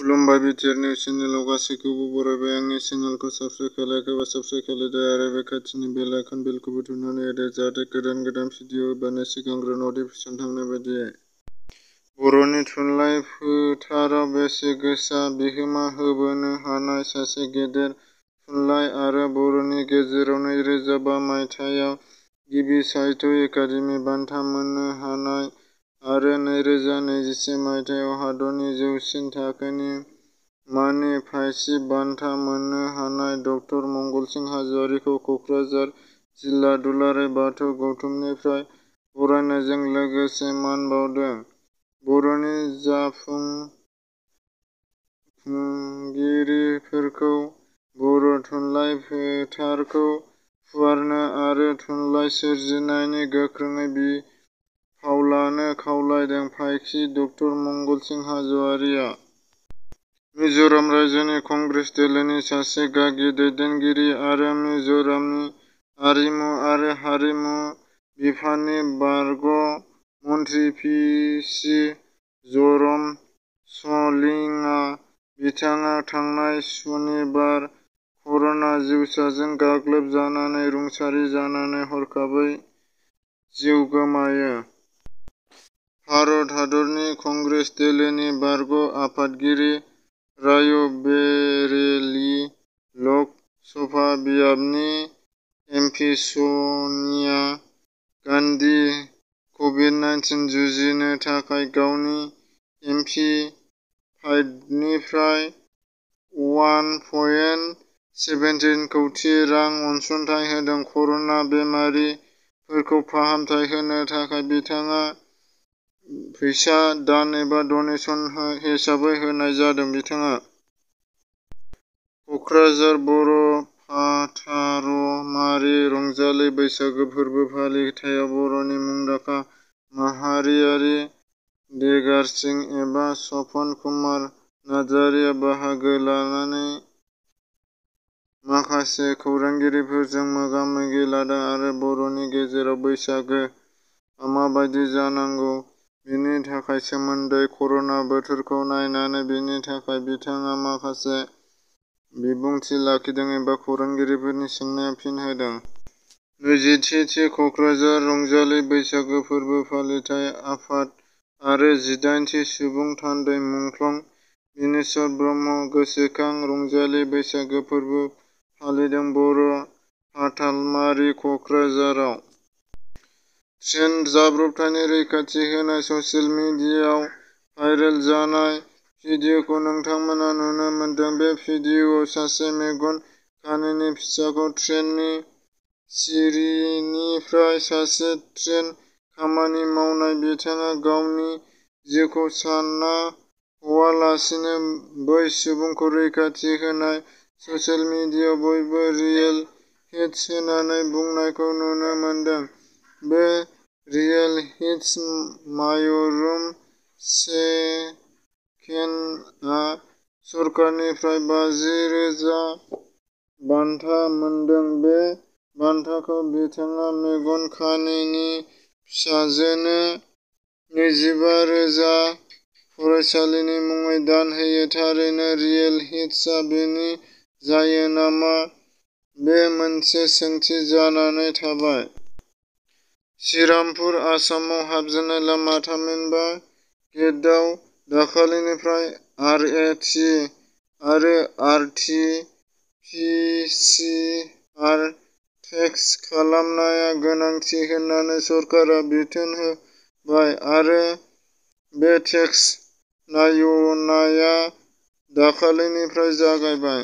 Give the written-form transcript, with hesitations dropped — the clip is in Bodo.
खुलुमबाय बिटिआर निउस चेनेलाव गासैखौबो बरायबाय। आंनि चेनेलखौ साबस्क्राइब खालायाखैबा साबस्क्राइब खालायदो आरो बे खाथिनि बेल आइकन बेलखौबो थुनानै होदो जाहाथे गोदान भिडिअ हगारनाय सिगांग्रो नटिफिकेसन थांनाय बायदि। बर'नि थुनलाइ फोथाराव बेसेगोसा बिहोमा होबोनो हानाय सासे गेदेर थुनलाइ आरो बर'नि गेजेराव 2005 मायथाइयाव गिबि साहित्य एकादेमि बान्था मोननो हानाय आरो 2021 मायथाइयाव हादरनि जौसिन थाखोनि मानिफाइसि बान्था मोननो हानाय ड मंगलसिं हाज'वारिखौ कक्राझार जिल्ला दुलाराय बाथौ गौथुमनिफ्राय बरायनायजों लोगोसे मान बाउदों। बर'नि जाफुंगिरिफोरखौ बर' थुनलाइ फोथारखौ फुवारनो आरो थुनलाइ सोरजिनायनि गोख्रोङै बिफाव लानो खावलायदों। फायखि ड मंगलसिं हाज'वारिया मिज'राम रायजोनि कंग्रेस दोलोनि सासे गागि दैदेनगिरि आरो मिज'रामनि आरिमु आरो हारिमु बिफाननि बारग' मन्थ्रि पि सि जरम सलिंआ बिथाङा थांनाय सनिबार कर'ना जिउसाजों गाग्लोबजानानै रुंसारि जानानै हरखाबै जिउ गोमायो। भारत हादरनि कंग्रेस दोलोनि बारग' आफादगिरि रायबरेली लक सभा बियाबनि एमपि सनिया गान्धी कभिड-19 जुजिनो थाखाय गावनि एमपि फान्डनिफ्राय $1.17 कौटि रां अनसुंथाइ होदों। कर'ना बेरामिफोरखौ फाहामथाय होनो थाखाय बिथाङा फैसा दान एबा डनेशन हिसाबै होनाय जादों। बिथाङा कक्राझार बर' फाथारमारि रंजालि बैसागो फोरबो फालिथायाव बर'नि मुंदांखा माहारियारि दिग्दारसिं एबा सपन कुमार नार्जारिया बाहागो लानानै माखासे खौरांगिरिफोरजों मोगा-मोगि लादों आरो बर'नि गेजेराव बैसागोआ माबायदि जानांगौ बेनि थाखाय सोमोन्दै कर'ना बोथोरखौ नायनानै बेनि थाखाय बिथाङा माखासे बिबुंथि लाखिदों एबा खौरांगिरिफोरनि सोंनायाव फिन होदों। 23थि कक्राझार रंजालि बैसागो फोरबो फालिथाय आफाद आरो 18थि सुबुं थान्दै मुंख्लं बिनेश्वर ब्रह्म गोसोखां रंजालि बैसागो फोरबो फालिदों। बर' फाथालमारि कक्राझाराव ट्रेन जाब्रबथायनि रैखाथि होनाय ससियेल मिडियायाव भाइरेल जानाय भिडिअखौ नोंथांमोना नुनो मोनदों। बे भिडिअआव सासे मेगन खानिनि फिसाखौ ट्रेननि सिरिनिफ्राय सासे ट्रेन खामानि मावनाय बिथाङा गावनि जिउखौ सानना हवालासिनो बै सुबुंखौ रैखाथि होनाय ससियेल मिडियायाव बयबो रियेल हिट्स होननानै बुंनायखौ नुनो मोनदों। बे रियेल हिट्स मायरुम सेकेन्डआ सरकारनिफ्राय 50,000 बान्था मोनदों। बे बान्थाखौ बिथाङा मेगन खानिनि फिसाजोनो 25,000 फरायसालिनि मुङै दान होयो। थारैनो रियेल हिट्सआ बेनि जायो नामा? बे मोनसे सोंथि जानानै थाबाय। श्रीरामपुर आसामाव हाबजेननाय लामा थामहिनबा गेटआव दाखालिनिफ्राय RAT आरो RT-PCR टेस्ट खालामनाया गोनांथि होननानै सरकारा बिथोन होबाय आरो बे टेस्ट नायनाया दाखालिनिफ्राय जागायबाय।